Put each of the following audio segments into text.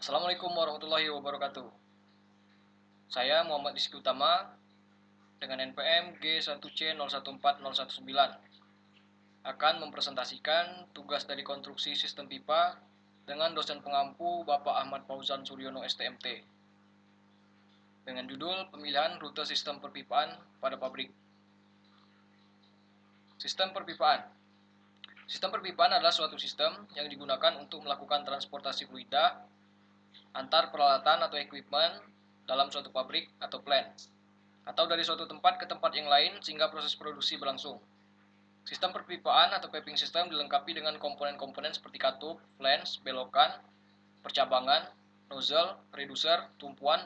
Assalamualaikum warahmatullahi wabarakatuh. Saya Muhammad Rizky Utama dengan NPM G1C014019 akan mempresentasikan tugas dari konstruksi sistem pipa dengan dosen pengampu Bapak Ahmad Fauzan Suryono STMT dengan judul pemilihan rute sistem perpipaan pada pabrik. Sistem perpipaan. Sistem perpipaan adalah suatu sistem yang digunakan untuk melakukan transportasi fluida antar peralatan atau equipment dalam suatu pabrik atau plant, atau dari suatu tempat ke tempat yang lain sehingga proses produksi berlangsung. Sistem perpipaan atau piping system dilengkapi dengan komponen-komponen seperti katup, flange, belokan, percabangan, nozzle, reducer, tumpuan,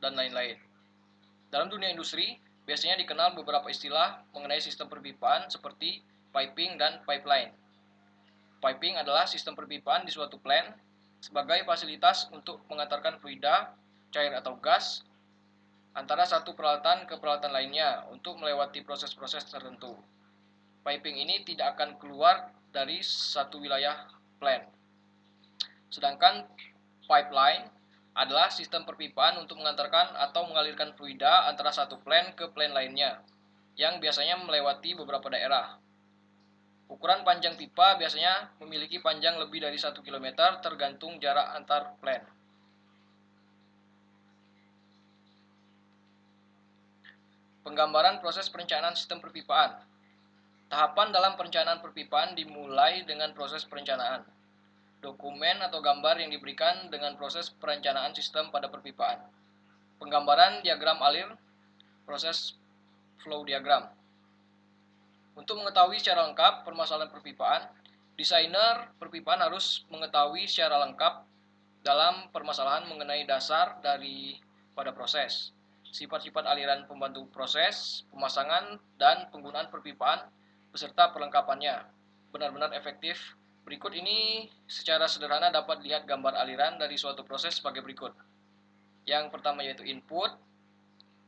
dan lain-lain. Dalam dunia industri, biasanya dikenal beberapa istilah mengenai sistem perpipaan seperti piping dan pipeline. Piping adalah sistem perpipaan di suatu plant sebagai fasilitas untuk mengantarkan fluida, cair atau gas antara satu peralatan ke peralatan lainnya untuk melewati proses-proses tertentu. Piping ini tidak akan keluar dari satu wilayah plant. Sedangkan pipeline adalah sistem perpipaan untuk mengantarkan atau mengalirkan fluida antara satu plant ke plant lainnya, yang biasanya melewati beberapa daerah. Ukuran panjang pipa biasanya memiliki panjang lebih dari 1 km tergantung jarak antar plant. Penggambaran proses perencanaan sistem perpipaan. Tahapan dalam perencanaan perpipaan dimulai dengan proses perencanaan. Dokumen atau gambar yang diberikan dengan proses perencanaan sistem pada perpipaan. Penggambaran diagram alir, proses flow diagram. Untuk mengetahui secara lengkap permasalahan perpipaan, desainer perpipaan harus mengetahui secara lengkap dalam permasalahan mengenai dasar pada proses, sifat-sifat aliran pembantu proses, pemasangan, dan penggunaan perpipaan beserta perlengkapannya benar-benar efektif. Berikut ini secara sederhana dapat dilihat gambar aliran dari suatu proses sebagai berikut. Yang pertama yaitu input,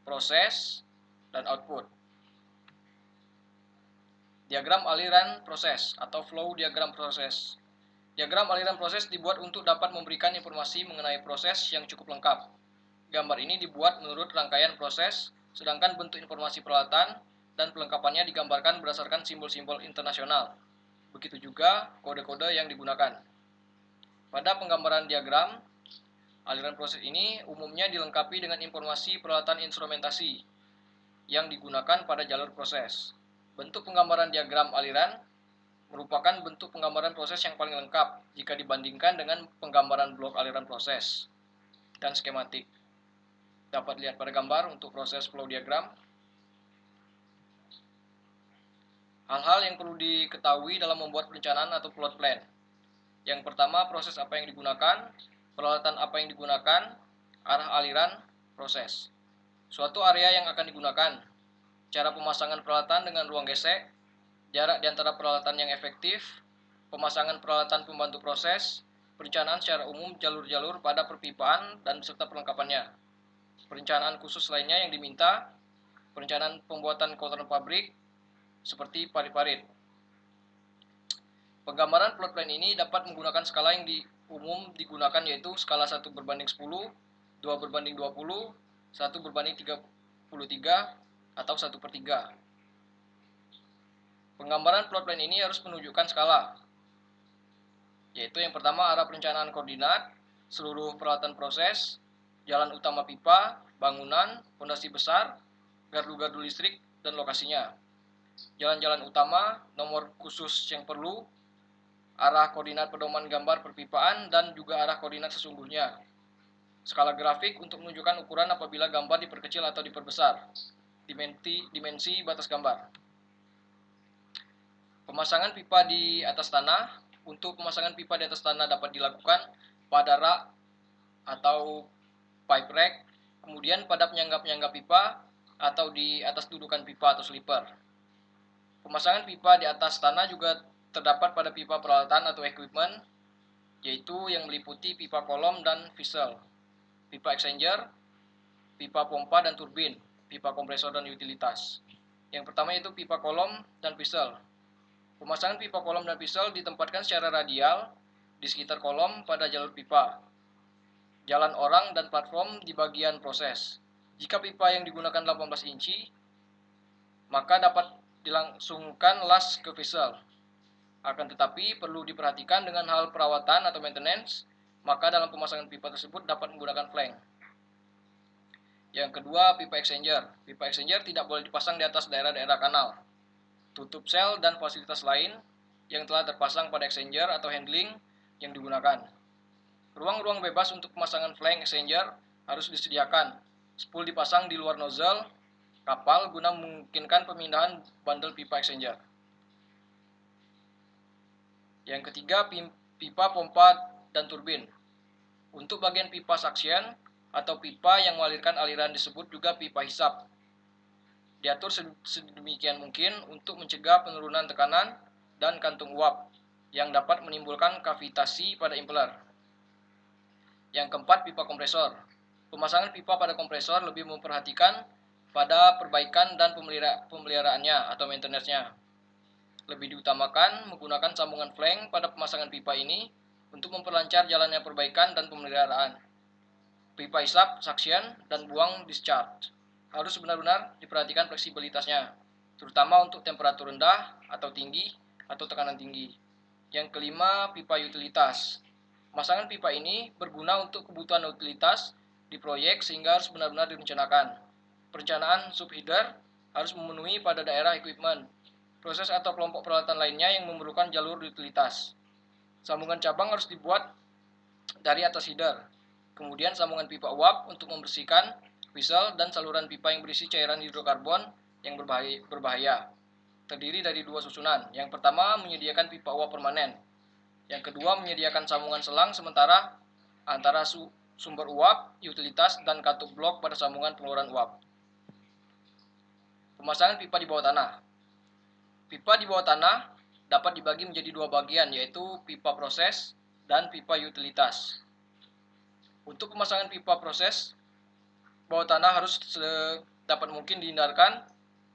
proses, dan output. Diagram aliran proses atau flow diagram proses. Diagram aliran proses dibuat untuk dapat memberikan informasi mengenai proses yang cukup lengkap. Gambar ini dibuat menurut rangkaian proses, sedangkan bentuk informasi peralatan dan pelengkapannya digambarkan berdasarkan simbol-simbol internasional. Begitu juga kode-kode yang digunakan. Pada penggambaran diagram, aliran proses ini umumnya dilengkapi dengan informasi peralatan instrumentasi yang digunakan pada jalur proses. Bentuk penggambaran diagram aliran merupakan bentuk penggambaran proses yang paling lengkap jika dibandingkan dengan penggambaran blok aliran proses dan skematik. Dapat lihat pada gambar untuk proses flow diagram. Hal-hal yang perlu diketahui dalam membuat perencanaan atau plot plan. Yang pertama, proses apa yang digunakan, peralatan apa yang digunakan, arah aliran proses. Suatu area yang akan digunakan, cara pemasangan peralatan dengan ruang gesek, jarak di antara peralatan yang efektif, pemasangan peralatan pembantu proses, perencanaan secara umum jalur-jalur pada perpipaan dan beserta perlengkapannya. Perencanaan khusus lainnya yang diminta, perencanaan pembuatan kotoran pabrik, seperti parit-parit. Penggambaran plot plan ini dapat menggunakan skala yang umum digunakan yaitu skala 1:10, 2:20, 1:33, atau 1/3. Penggambaran plot plan ini harus menunjukkan skala, yaitu yang pertama arah perencanaan koordinat, seluruh peralatan proses, jalan utama pipa, bangunan, fondasi besar, gardu-gardu listrik, dan lokasinya. Jalan-jalan utama, nomor khusus yang perlu, arah koordinat pedoman gambar perpipaan, dan juga arah koordinat sesungguhnya. Skala grafik untuk menunjukkan ukuran apabila gambar diperkecil atau diperbesar. Dimensi batas gambar. Pemasangan pipa di atas tanah. Untuk pemasangan pipa di atas tanah dapat dilakukan pada rak atau pipe rack, kemudian pada penyangga-penyangga pipa, atau di atas dudukan pipa atau slipper. Pemasangan pipa di atas tanah juga terdapat pada pipa peralatan atau equipment, yaitu yang meliputi pipa kolom dan vessel, pipa exchanger, pipa pompa dan turbin, pipa kompresor dan utilitas. Yang pertama yaitu pipa kolom dan vessel. Pemasangan pipa kolom dan vessel ditempatkan secara radial di sekitar kolom pada jalur pipa. jalan orang, dan platform di bagian proses. Jika pipa yang digunakan 18 inci, maka dapat dilangsungkan las ke vessel. Akan tetapi perlu diperhatikan dengan hal perawatan atau maintenance, maka dalam pemasangan pipa tersebut dapat menggunakan flank. Yang kedua, pipa exchanger. Pipa exchanger tidak boleh dipasang di atas daerah-daerah kanal, tutup sel, dan fasilitas lain yang telah terpasang pada exchanger atau handling yang digunakan. Ruang-ruang bebas untuk pemasangan flank exchanger harus disediakan. Spool dipasang di luar nozzle kapal guna memungkinkan pemindahan bandel pipa exchanger. Yang ketiga, pipa pompa dan turbin. Untuk bagian pipa suction atau pipa yang mengalirkan aliran disebut juga pipa hisap. Diatur sedemikian mungkin untuk mencegah penurunan tekanan dan kantung uap yang dapat menimbulkan kavitasi pada impeller. Yang keempat, pipa kompresor. Pemasangan pipa pada kompresor lebih memperhatikan pada perbaikan dan pemeliharaannya atau maintenance-nya. Lebih diutamakan menggunakan sambungan flank pada pemasangan pipa ini untuk memperlancar jalannya perbaikan dan pemeliharaan. Pipa hisap, suction, dan buang discharge harus benar-benar diperhatikan fleksibilitasnya, terutama untuk temperatur rendah atau tinggi atau tekanan tinggi. Yang kelima, pipa utilitas. Pemasangan pipa ini berguna untuk kebutuhan utilitas di proyek sehingga harus benar-benar direncanakan. Perencanaan subheader harus memenuhi pada daerah equipment, proses atau kelompok peralatan lainnya yang memerlukan jalur utilitas. Sambungan cabang harus dibuat dari atas header. Kemudian sambungan pipa uap untuk membersihkan vessel dan saluran pipa yang berisi cairan hidrokarbon yang berbahaya. Terdiri dari dua susunan. Yang pertama, menyediakan pipa uap permanen. Yang kedua, menyediakan sambungan selang sementara antara sumber uap, utilitas, dan katup blok pada sambungan pengeluaran uap. Pemasangan pipa di bawah tanah. Pipa di bawah tanah dapat dibagi menjadi dua bagian, yaitu pipa proses dan pipa utilitas. Untuk pemasangan pipa proses, bawah tanah harus sedapat mungkin dihindarkan,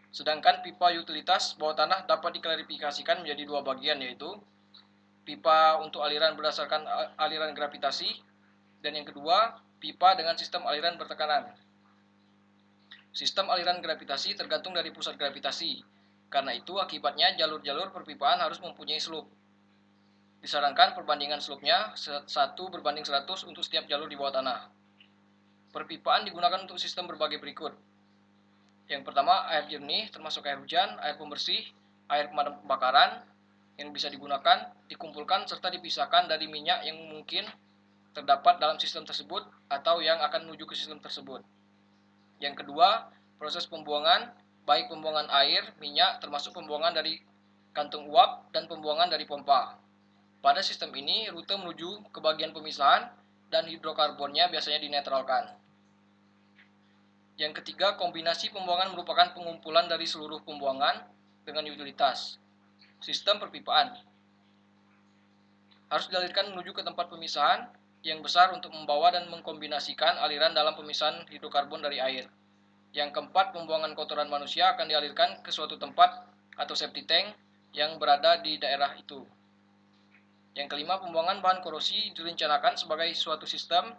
sedangkan pipa utilitas bawah tanah dapat diklarifikasikan menjadi dua bagian, yaitu pipa untuk aliran berdasarkan aliran gravitasi, dan yang kedua, pipa dengan sistem aliran bertekanan. Sistem aliran gravitasi tergantung dari pusat gravitasi. Karena itu, akibatnya jalur-jalur perpipaan harus mempunyai slope. Disarankan perbandingan slope-nya 1:100 untuk setiap jalur di bawah tanah. Perpipaan digunakan untuk sistem berbagai berikut. Yang pertama, air jernih termasuk air hujan, air pembersih, air pemadam kebakaran yang bisa digunakan, dikumpulkan serta dipisahkan dari minyak yang mungkin terdapat dalam sistem tersebut atau yang akan menuju ke sistem tersebut. Yang kedua, proses pembuangan, baik pembuangan air, minyak, termasuk pembuangan dari kantung uap dan pembuangan dari pompa. Pada sistem ini, rute menuju ke bagian pemisahan dan hidrokarbonnya biasanya dinetralkan. Yang ketiga, kombinasi pembuangan merupakan pengumpulan dari seluruh pembuangan dengan utilitas. Sistem perpipaan harus dialirkan menuju ke tempat pemisahan yang besar untuk membawa dan mengkombinasikan aliran dalam pemisahan hidrokarbon dari air. Yang keempat, pembuangan kotoran manusia akan dialirkan ke suatu tempat atau septic tank yang berada di daerah itu. Yang kelima, pembuangan bahan korosi direncanakan sebagai suatu sistem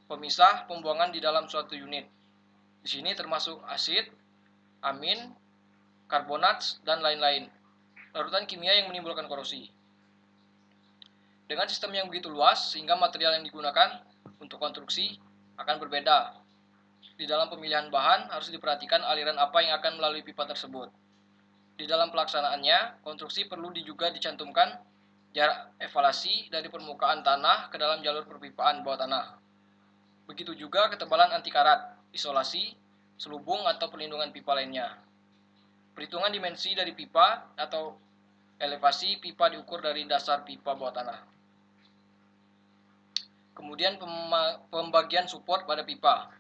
pemisah pembuangan di dalam suatu unit. Di sini termasuk asid, amin, karbonat, dan lain-lain. Larutan kimia yang menimbulkan korosi. Dengan sistem yang begitu luas, sehingga material yang digunakan untuk konstruksi akan berbeda. Di dalam pemilihan bahan, harus diperhatikan aliran apa yang akan melalui pipa tersebut. Di dalam pelaksanaannya, konstruksi perlu juga dicantumkan jarak evaluasi dari permukaan tanah ke dalam jalur perpipaan bawah tanah. Begitu juga ketebalan anti karat, isolasi, selubung, atau perlindungan pipa lainnya. Perhitungan dimensi dari pipa atau elevasi pipa diukur dari dasar pipa bawah tanah. Kemudian pembagian support pada pipa.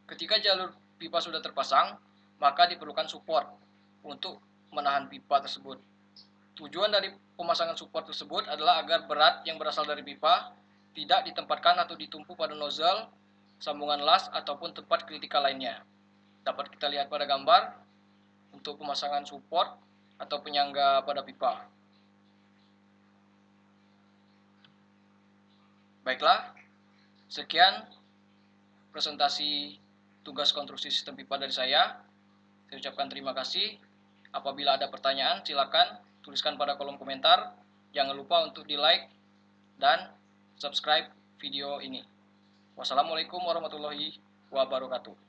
Ketika jalur pipa sudah terpasang, maka diperlukan support untuk menahan pipa tersebut. Tujuan dari pemasangan support tersebut adalah agar berat yang berasal dari pipa tidak ditempatkan atau ditumpu pada nozzle, sambungan las, ataupun tempat kritikal lainnya. Dapat kita lihat pada gambar untuk pemasangan support atau penyangga pada pipa. Baiklah, Sekian presentasi tugas konstruksi sistem pipa dari saya. Saya ucapkan terima kasih. Apabila ada pertanyaan, silakan tuliskan pada kolom komentar. Jangan lupa untuk di-like dan subscribe video ini. Wassalamualaikum warahmatullahi wabarakatuh.